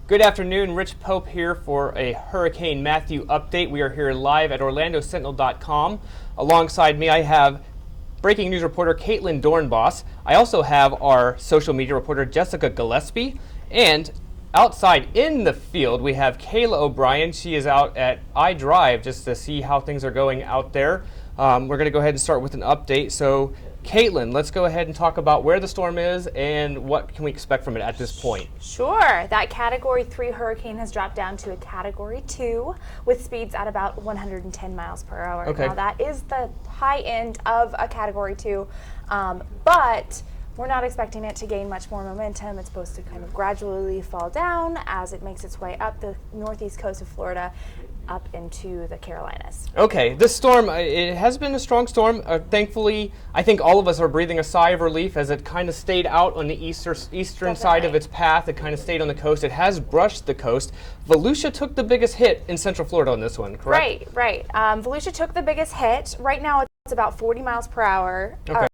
Good afternoon, Rich Pope here for a Hurricane Matthew update. We are here live at OrlandoSentinel.com. Alongside me, I have breaking news reporter Caitlin Dornbos. I also have our social media reporter Jessica Gillespie. And outside in the field, we have Kayla O'Brien. She is out at iDrive just to see how things are going out there. We're going to go ahead and start with an update. So, Caitlin, let's go ahead and talk about where the storm is and what can we expect from it at this point. Sure. That Category 3 hurricane has dropped down to a Category 2 with speeds at about 110 miles per hour. Okay. Now, that is the high end of a Category 2, but we're not expecting it to gain much more momentum. It's supposed to kind of gradually fall down as it makes its way up the northeast coast of Florida up into the Carolinas. Okay, this storm, it has been a strong storm. Thankfully, I think all of us are breathing a sigh of relief as it kind of stayed out on the eastern side of its path. It kind of stayed on the coast. It has brushed the coast. Volusia took the biggest hit in Central Florida on this one, correct? Right. Volusia took the biggest hit. Right now, it's about 40 miles per hour. Okay.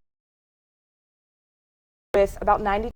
With about 90, you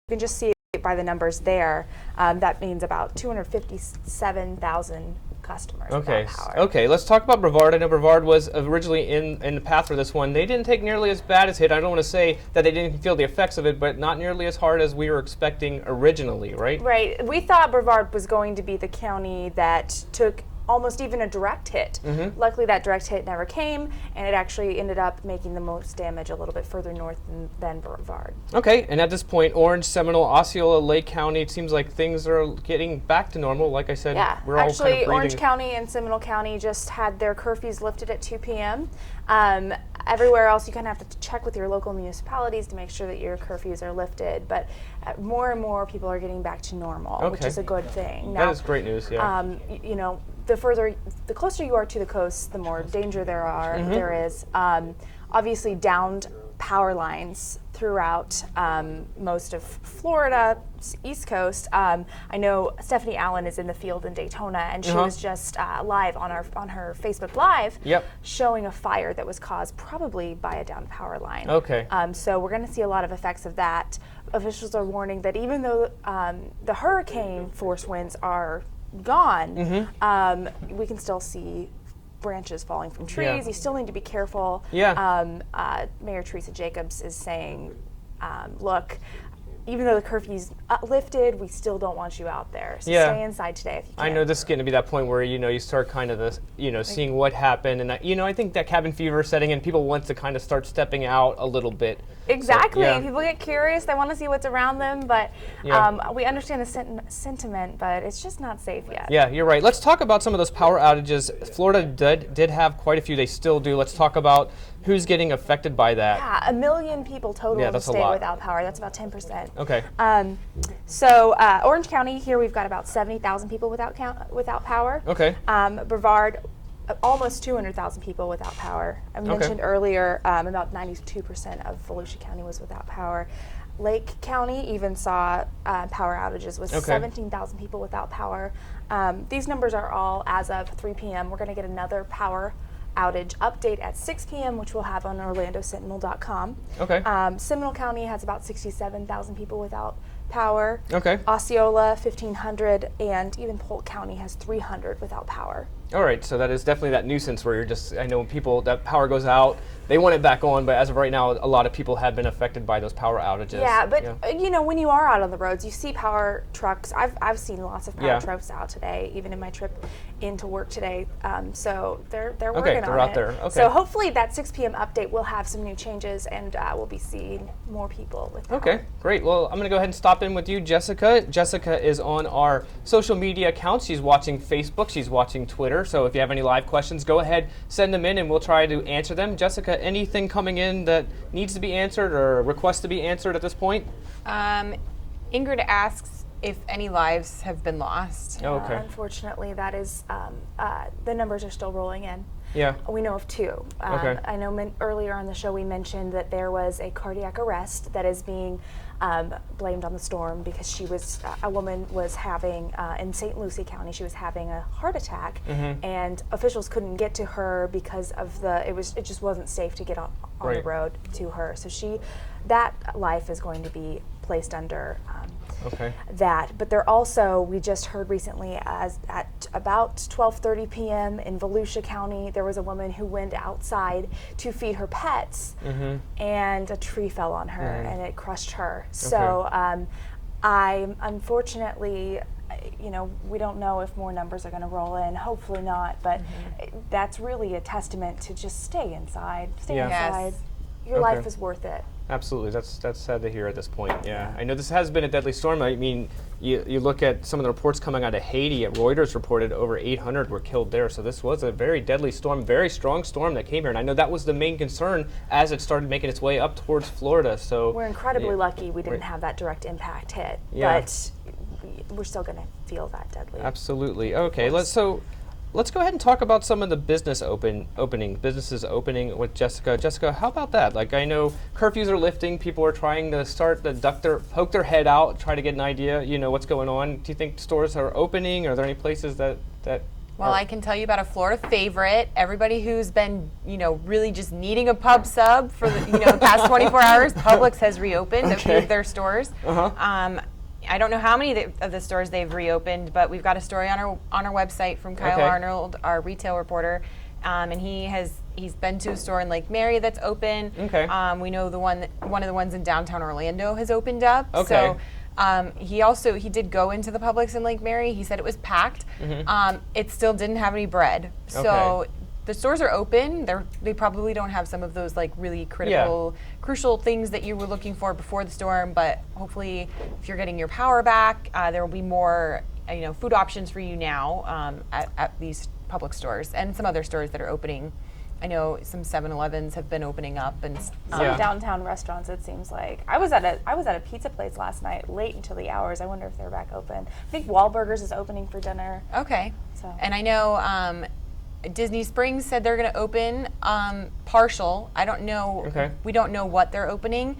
can just see it by the numbers there. That means about 257,000 customers without power. Okay, let's talk about Brevard. I know Brevard was originally in the path for this one. They didn't take nearly as bad as hit. I don't want to say that they didn't feel the effects of it, but not nearly as hard as we were expecting originally, right? Right. We thought Brevard was going to be the county that took almost even a direct hit. Mm-hmm. Luckily, that direct hit never came, and it actually ended up making the most damage a little bit further north than Brevard. Okay, and at this point, Orange, Seminole, Osceola, Lake County, it seems like things are getting back to normal. Like I said, we're all kind of actually, breathing. Orange County and Seminole County just had their curfews lifted at 2 p.m. Everywhere else, you kind of have to check with your local municipalities to make sure that your curfews are lifted. But more and more people are getting back to normal, which is a good thing. Now, that is great news, yeah. You know, the closer you are to the coast, the more danger there is. Obviously, downed power lines throughout most of Florida, East Coast. I know Stephanie Allen is in the field in Daytona, and she was just live on her Facebook Live, showing a fire that was caused probably by a downed power line. Okay. So we're going to see a lot of effects of that. Officials are warning that even though the hurricane force winds are gone, we can still see branches falling from trees. Yeah. You still need to be careful. Yeah. Mayor Teresa Jacobs is saying, look, even though the curfew's lifted, we still don't want you out there. So stay inside today if you can. I know this is getting to be that point where, you start kind of, seeing what happened. And, I think that cabin fever setting in, people want to kind of start stepping out a little bit. Exactly. So, people get curious. They want to see what's around them. But we understand the sentiment, but it's just not safe yet. Yeah, you're right. Let's talk about some of those power outages. Florida did have quite a few. They still do. Let's talk about who's getting affected by that. Yeah, 1 million people total in the state without power. That's about 10%. Okay. So Orange County, here we've got about 70,000 people without power. Okay. Brevard, almost 200,000 people without power. I mentioned earlier about 92% of Volusia County was without power. Lake County even saw power outages with 17,000 people without power. These numbers are all as of 3 p.m. We're going to get another power outage update at 6 p.m., which we'll have on OrlandoSentinel.com. Okay. Seminole County has about 67,000 people without power. Okay. Osceola, 1,500, and even Polk County has 300 without power. All right, so that is definitely that nuisance where I know when people, that power goes out, they want it back on, but as of right now, a lot of people have been affected by those power outages. Yeah, but when you are out on the roads, you see power trucks. I've seen lots of power trucks out today, even in my trip into work today. So they're working on it. They're out there. Okay. So hopefully that 6 p.m. update will have some new changes, and we'll be seeing more people with power. Okay, great. Well, I'm going to go ahead and stop in with you, Jessica. Jessica is on our social media accounts. She's watching Facebook. She's watching Twitter. So if you have any live questions, go ahead, send them in, and we'll try to answer them. Jessica, anything coming in that needs to be answered or requests to be answered at this point? Ingrid asks if any lives have been lost. Oh, okay. Unfortunately, that is the numbers are still rolling in. Yeah. We know of 2. Okay. I know earlier on the show we mentioned that there was a cardiac arrest that is being blamed on the storm because she was a woman was having in St. Lucie County. She was having a heart attack, and officials couldn't get to her because of it just wasn't safe to get on the road to her. So that life is going to be placed under Okay. that. But they're also, we just heard recently, as at about 12:30 p.m. in Volusia County, there was a woman who went outside to feed her pets, and a tree fell on her and it crushed her. So I unfortunately, we don't know if more numbers are going to roll in. Hopefully not, but that's really a testament to just stay inside. Stay inside. Yes. Your life is worth it. Absolutely, that's sad to hear at this point. Yeah, I know this has been a deadly storm. I mean, you look at some of the reports coming out of Haiti. Reuters reported over 800 were killed there. So this was a very deadly storm, very strong storm that came here. And I know that was the main concern as it started making its way up towards Florida. So we're incredibly lucky we didn't have that direct impact hit, but we're still going to feel that deadly. Absolutely. Okay, let's go ahead and talk about some of the businesses opening with Jessica. Jessica, how about that? Like, I know curfews are lifting. People are trying to poke their head out, try to get an idea, what's going on. Do you think stores are opening? Are there any places that Well, I can tell you about a Florida favorite. Everybody who's been, really just needing a pub sub for the past 24 hours, Publix has reopened a few of their stores. I don't know how many of the stores they've reopened, but we've got a story on our website from Kyle Arnold, our retail reporter, and he's been to a store in Lake Mary that's open. We know one of the ones in downtown Orlando has opened up. So he did go into the Publix in Lake Mary. He said it was packed. It still didn't have any bread. So the stores are open. They probably don't have some of those like really crucial things that you were looking for before the storm. But hopefully, if you're getting your power back, there will be more food options for you now at these Publix stores and some other stores that are opening. I know some 7-Elevens have been opening up and some downtown restaurants. It seems like I was at a pizza place last night, late into the hours. I wonder if they're back open. I think Wahlburgers is opening for dinner. Okay. So. And I know Disney Springs said they're going to open partial. I don't know. We don't know what they're opening.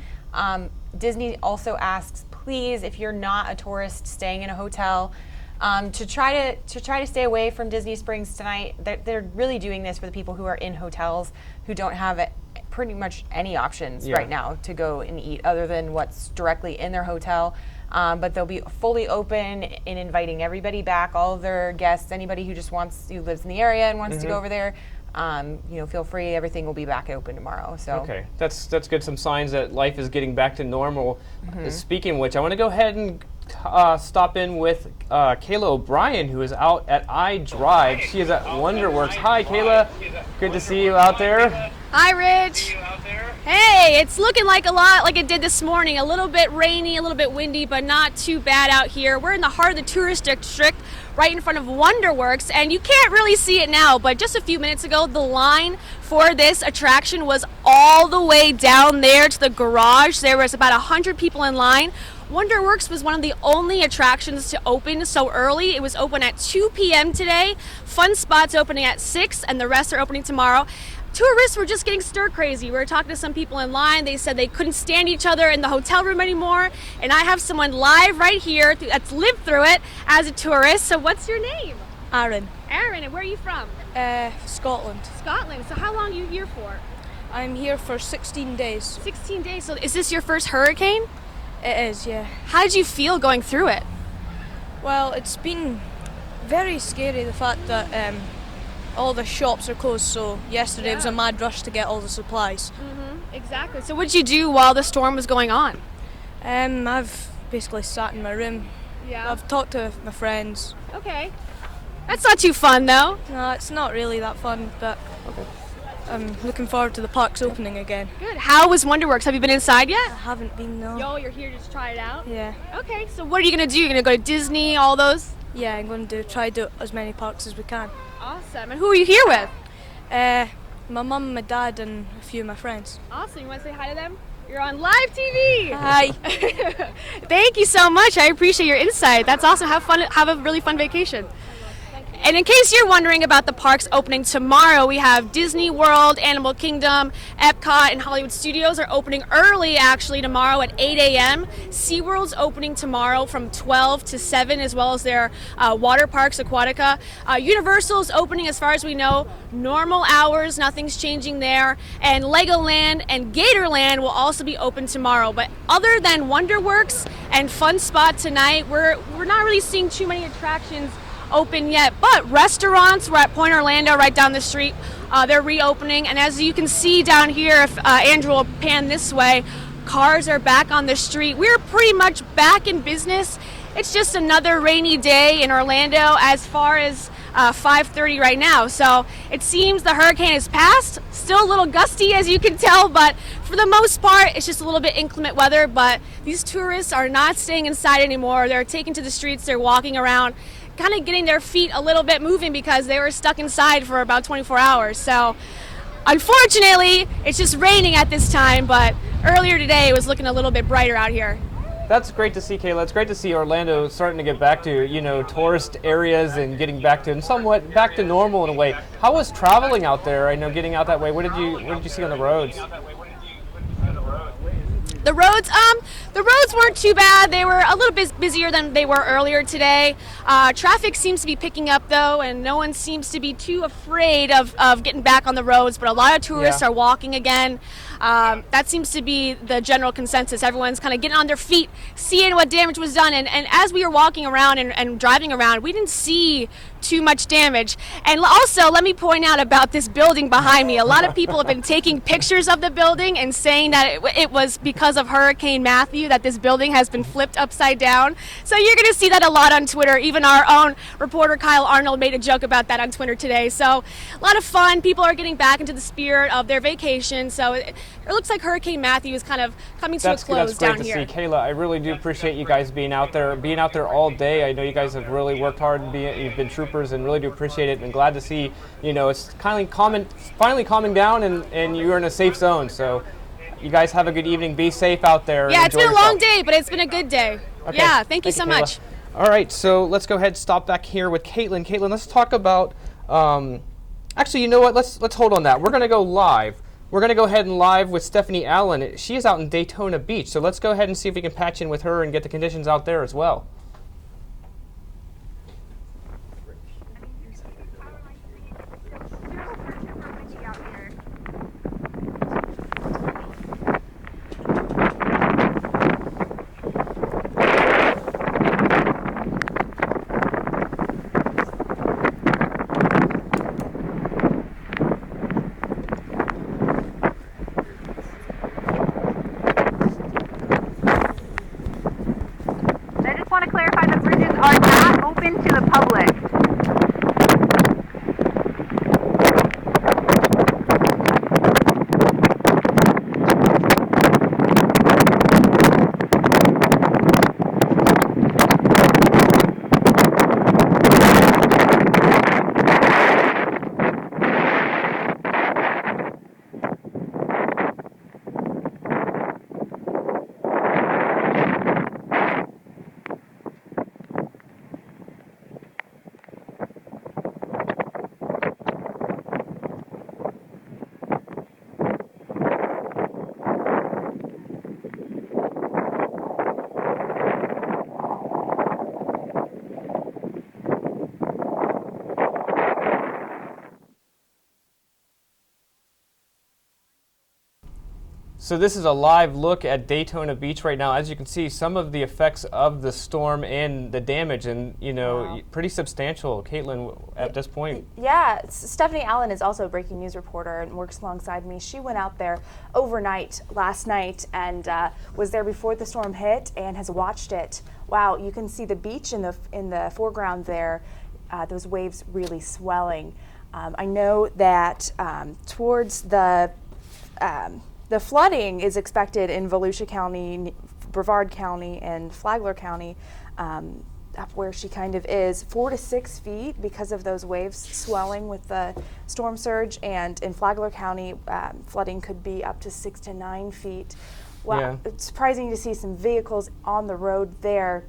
Disney also asks, please, if you're not a tourist staying in a hotel, to try to stay away from Disney Springs tonight. They're really doing this for the people who are in hotels who don't have pretty much any options right now to go and eat other than what's directly in their hotel. But they'll be fully open in inviting everybody back, all of their guests, anybody who lives in the area and wants to go over there. Feel free. Everything will be back open tomorrow. So that's good. Some signs that life is getting back to normal. Speaking of which, I want to go ahead and stop in with Kayla O'Brien, who is out at iDrive. She is at Wonderworks. Hi, Kayla. Good to see you out there. Hi, Rich. Hey, it's looking like a lot like it did this morning. A little bit rainy, a little bit windy, but not too bad out here. We're in the heart of the tourist district, right in front of Wonderworks, and you can't really see it now, but just a few minutes ago, the line for this attraction was all the way down there to the garage. There was about 100 people in line. Wonderworks was one of the only attractions to open so early. It was open at 2 p.m. today. Fun Spots opening at 6, and the rest are opening tomorrow. Tourists were just getting stir crazy. We were talking to some people in line. They said they couldn't stand each other in the hotel room anymore. And I have someone live right here that's lived through it as a tourist. So what's your name? Aaron. Aaron, and where are you from? Scotland. Scotland. So how long are you here for? I'm here for 16 days. 16 days. So is this your first hurricane? It is, yeah. How did you feel going through it? Well, it's been very scary, the fact that all the shops are closed, so yesterday was a mad rush to get all the supplies. Exactly. So what did you do while the storm was going on? I've basically sat in my room. Yeah. I've talked to my friends. Okay. That's not too fun, though. No, it's not really that fun, but I'm looking forward to the parks opening again. Good. How was Wonderworks? Have you been inside yet? I haven't been, no. Yo, you're here to just try it out? Yeah. Okay, so what are you going to do? You're going to go to Disney, all those? Yeah, I'm going to try to do as many parks as we can. Awesome. And who are you here with? My mum, my dad, and a few of my friends. Awesome. You want to say hi to them? You're on live TV. Hi. Thank you so much. I appreciate your insight. That's awesome. Have fun. Have a really fun vacation. And in case you're wondering about the parks opening tomorrow, we have Disney World, Animal Kingdom, Epcot, and Hollywood Studios are opening early actually tomorrow at 8 a.m. SeaWorld's opening tomorrow from 12 to 7, as well as their water parks, Aquatica. Universal's opening, as far as we know, normal hours, nothing's changing there. And Legoland and Gatorland will also be open tomorrow. But other than WonderWorks and Fun Spot tonight, we're not really seeing too many attractions open yet, but restaurants, we're at Point Orlando right down the street, they're reopening, and as you can see down here, if Andrew will pan this way, cars are back on the street. We're pretty much back in business. It's just another rainy day in Orlando as far as 5:30 right now, so it seems the hurricane is past. Still a little gusty, as you can tell, but for the most part it's just a little bit inclement weather. But these tourists are not staying inside anymore. They're taking to the streets, they're walking around, kind of getting their feet a little bit moving because they were stuck inside for about 24 hours. So unfortunately, it's just raining at this time, but earlier today it was looking a little bit brighter out here. That's great to see, Kayla. It's great to see Orlando starting to get back to, tourist areas and getting back to, and somewhat back to normal in a way. How was traveling out there? I know getting out that way. What did you see on the roads? The roads weren't too bad. They were a little bit busier than they were earlier today. Traffic seems to be picking up though, and no one seems to be too afraid of getting back on the roads, but a lot of tourists are walking again. That seems to be the general consensus. Everyone's kind of getting on their feet, seeing what damage was done, and as we were walking around and driving around, we didn't see too much damage. And also, let me point out about this building behind me. A lot of people have been taking pictures of the building and saying that it was because of Hurricane Matthew that this building has been flipped upside down. So you're going to see that a lot on Twitter. Even our own reporter Kyle Arnold made a joke about that on Twitter today. So a lot of fun. People are getting back into the spirit of their vacation. So it looks like Hurricane Matthew is kind of coming to a close down here. That's great to see, Kayla. I really do appreciate you guys being out there all day. I know you guys have really worked hard. You've been troopers, and really do appreciate it. And glad to see, it's finally calming down, and you're in a safe zone. So you guys have a good evening. Be safe out there. Yeah, it's been a long day, but it's been a good day. Okay. Yeah, thank you so much. All right, so let's go ahead and stop back here with Caitlin. Caitlin, let's talk about. Actually, you know what? Let's hold on that. We're going to go live. We're going to go ahead and live with Stephanie Allen. She is out in Daytona Beach, so let's go ahead and see if we can patch in with her and get the conditions out there as well. So this is a live look at Daytona Beach right now. As you can see, some of the effects of the storm and the damage, and wow, pretty substantial, Caitlin, at this point. Yeah, Stephanie Allen is also a breaking news reporter and works alongside me. She went out there overnight last night and was there before the storm hit and has watched it. Wow, you can see the beach in the foreground there. Those waves really swelling. I know that towards the flooding is expected in Volusia County, Brevard County, and Flagler County, up where she kind of is, 4 to 6 feet because of those waves swelling with the storm surge. And in Flagler County, flooding could be up to 6 to 9 feet. Well, yeah, it's surprising to see some vehicles on the road there.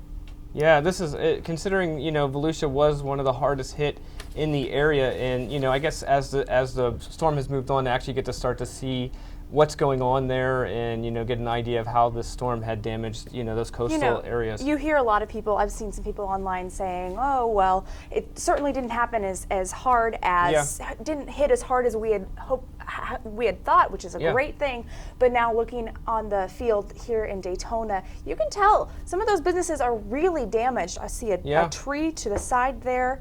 Yeah, this is considering Volusia was one of the hardest hit in the area. And I guess as the storm has moved on, they actually get to start to see what's going on there, and get an idea of how the storm had damaged those coastal areas. You hear a lot of people. I've seen some people online saying, "Oh well, it certainly didn't happen as hard as didn't hit as hard as we had thought," which is a great thing. But now looking on the field here in Daytona, you can tell some of those businesses are really damaged. I see a tree to the side there.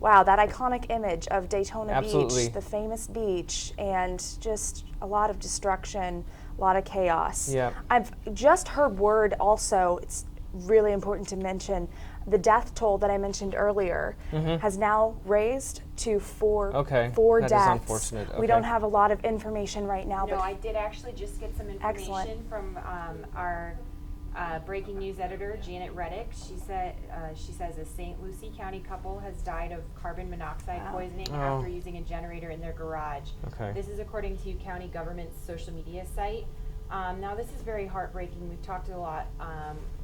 Wow, that iconic image of Daytona Beach, the famous beach, and just a lot of destruction, a lot of chaos. Yeah. I've just heard word also, it's really important to mention, the death toll that I mentioned earlier has now raised to four that deaths. is unfortunate. Okay. We don't have a lot of information right now. No, but I did actually just get some information from our breaking news editor, Janet Reddick. She says a St. Lucie County couple has died of carbon monoxide poisoning after using a generator in their garage. Okay. This is according to county government's social media site. Now this is very heartbreaking. We've talked a lot,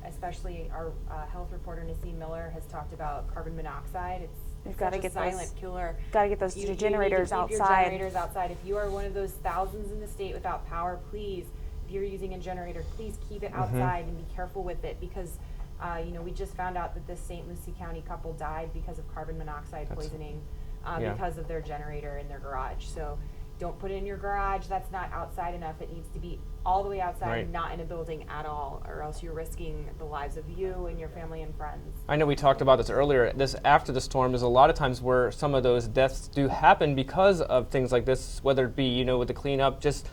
especially our health reporter Nassim Miller has talked about carbon monoxide. It's got to such get a silent killer. Got to get those generators you need to keep outside. Your generators outside. If you are one of those thousands in the state without power, please. If you're using a generator, please keep it outside and be careful with it, because we just found out that this St. Lucie County couple died because of carbon monoxide poisoning because of their generator in their garage. So don't put it in your garage. That's not outside enough. It needs to be all the way outside, not in a building at all, or else you're risking the lives of you and your family and friends. I know we talked about this earlier. After the storm, there's a lot of times where some of those deaths do happen because of things like this, whether it be, with the cleanup, just,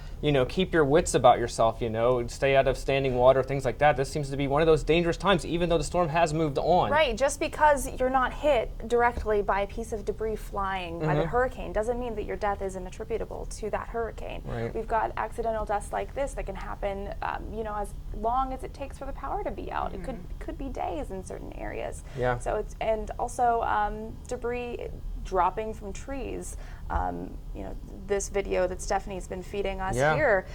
keep your wits about yourself, stay out of standing water, things like that. This seems to be one of those dangerous times, even though the storm has moved on. Right, just because you're not hit directly by a piece of debris flying by the hurricane doesn't mean that your death isn't attributable to that hurricane. Right. We've got accidental deaths like this that can happen, as long as it takes for the power to be out. It could be days in certain areas. Yeah. So and also debris dropping from trees. This video that Stephanie's been feeding us here.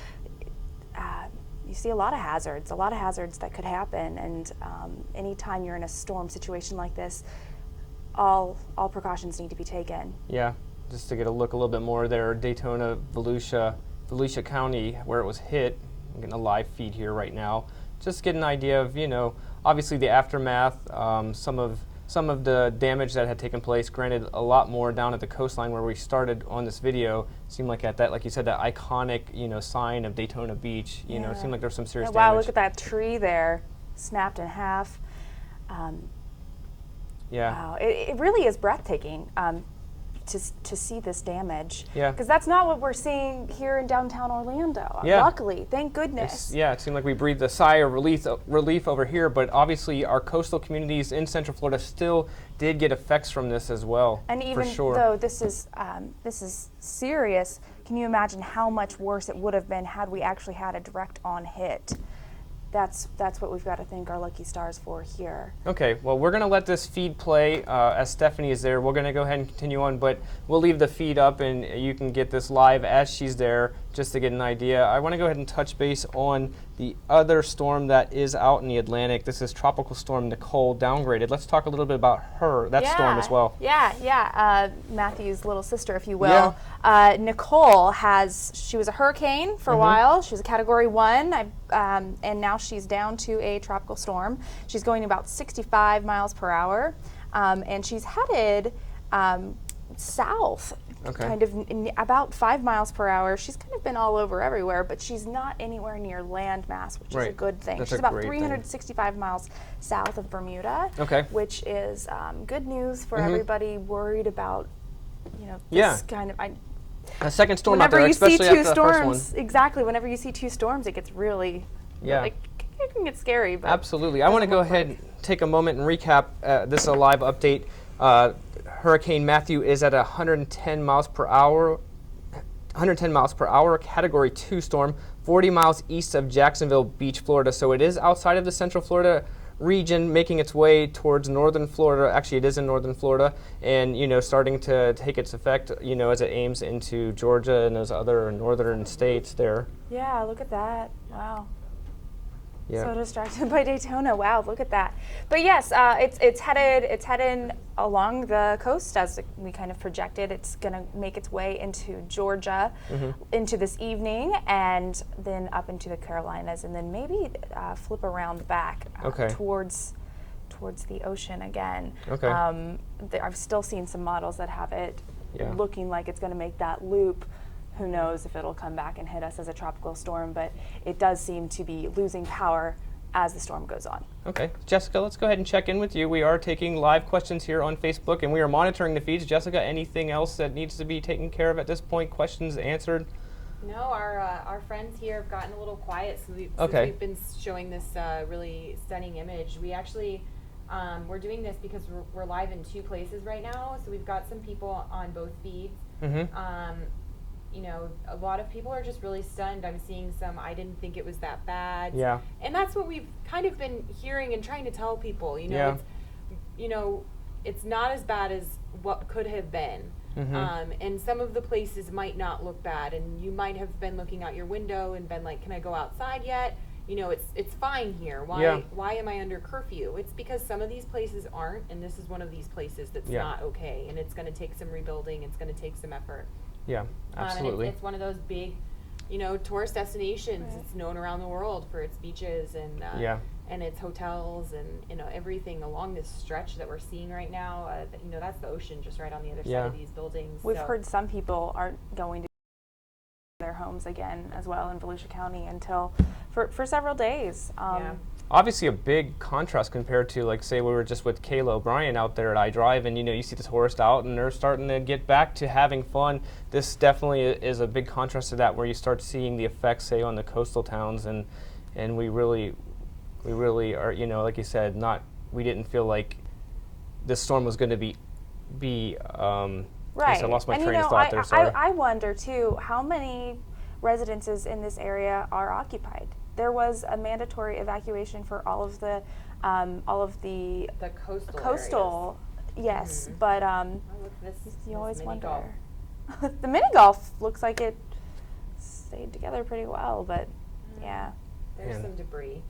You see a lot of hazards that could happen, and anytime you're in a storm situation like this, all precautions need to be taken. Yeah, just to get a look a little bit more there, Daytona, Volusia County, where it was hit. I'm getting a live feed here right now. Just get an idea of, obviously the aftermath, some of the damage that had taken place. Granted, a lot more down at the coastline where we started on this video. Seemed like at that, like you said, that iconic, sign of Daytona Beach. It seemed like there was some serious damage. Wow, look at that tree there, snapped in half. Wow, it really is breathtaking to see this damage. Yeah. Because that's not what we're seeing here in downtown Orlando. Yeah. Luckily, thank goodness. It seemed like we breathed a sigh of relief over here, but obviously our coastal communities in Central Florida still did get effects from this as well. And even though this is serious, can you imagine how much worse it would have been had we actually had a direct on hit? That's what we've got to thank our lucky stars for here. Okay, well, we're going to let this feed play as Stephanie is there. We're going to go ahead and continue on, but we'll leave the feed up and you can get this live as she's there just to get an idea. I want to go ahead and touch base on the other storm that is out in the Atlantic. This is Tropical Storm Nicole, downgraded. Let's talk a little bit about that storm as well. Matthew's little sister, if you will. Nicole she was a hurricane for a while. She was a Category 1, and now she's down to a tropical storm. She's going about 65 miles per hour, and she's headed south, kind of about 5 miles per hour. She's kind of been all over everywhere, but she's not anywhere near landmass, which is a good thing. She's about 365 miles south of Bermuda, which is good news for everybody worried about, this kind of... a second storm out there, especially after the first one. Exactly. Whenever you see two storms, it gets really, it can get scary. But absolutely. I want to go ahead and take a moment and recap. This is a live update. Hurricane Matthew is at 110 miles per hour. Category 2 storm, 40 miles east of Jacksonville Beach, Florida. So it is outside of the Central Florida region, making its way towards northern Florida. Actually, it is in northern Florida, and starting to take its effect, as it aims into Georgia and those other northern states there. Yeah, look at that. Wow. Yeah. So distracted by Daytona. Wow, look at that. But yes, it's headed along the coast as we kind of projected. It's going to make its way into Georgia into this evening, and then up into the Carolinas, and then maybe flip around back towards the ocean again. Okay. I've still seen some models that have it looking like it's going to make that loop. Who knows if it'll come back and hit us as a tropical storm, but it does seem to be losing power as the storm goes on. Okay. Jessica, let's go ahead and check in with you. We are taking live questions here on Facebook, and we are monitoring the feeds. Jessica, anything else that needs to be taken care of at this point? Questions answered? No, our friends here have gotten a little quiet since we've been showing this really stunning image. We actually, we're doing this because we're live in 2 places right now, so we've got some people on both feeds. You know, a lot of people are just really stunned. I'm seeing some, I didn't think it was that bad. Yeah. And that's what we've kind of been hearing and trying to tell people, you know, it's not as bad as what could have been. And some of the places might not look bad, and you might have been looking out your window and been like, can I go outside yet? You know, it's fine here. Why am I under curfew? It's because some of these places aren't, and this is one of these places that's not okay, and it's going to take some rebuilding. It's going to take some effort. Yeah, absolutely. And it's one of those big, you know, tourist destinations. Right. It's known around the world for its beaches and its hotels and, you know, everything along this stretch that we're seeing right now. You know, that's the ocean just right on the other side of these buildings. We've heard some people aren't going to their homes again as well in Volusia County until for several days. Obviously a big contrast compared to, like, say we were just with Kayla O'Brien out there at iDrive, and you know, you see the tourists out and they're starting to get back to having fun. This definitely is a big contrast to that, where you start seeing the effects, say, on the coastal towns, and we really are, you know, like you said, we didn't feel like this storm was going to be right. I lost my and train you know, of thought there. Sorry. I wonder too how many residences in this area are occupied. There was a mandatory evacuation for all of the coastal areas. But you always wonder. The mini golf looks like it stayed together pretty well, but there's some debris.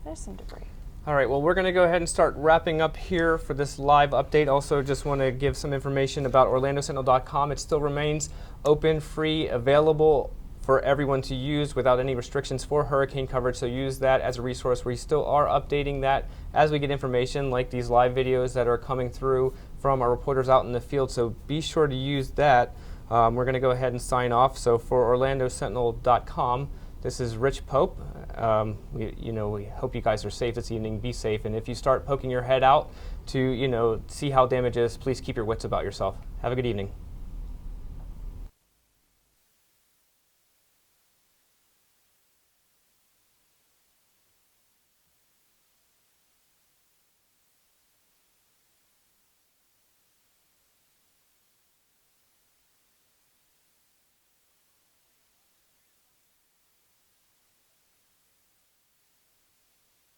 All right, well, we're going to go ahead and start wrapping up here for this live update. Also, just want to give some information about OrlandoSentinel.com. It still remains open, free, available for everyone to use without any restrictions for hurricane coverage, so use that as a resource. We still are updating that as we get information, like these live videos that are coming through from our reporters out in the field, so be sure to use that. We're going to go ahead and sign off. So for OrlandoSentinel.com, this is Rich Pope. We hope you guys are safe this evening. Be safe, and if you start poking your head out to see how damage is, please keep your wits about yourself. Have a good evening.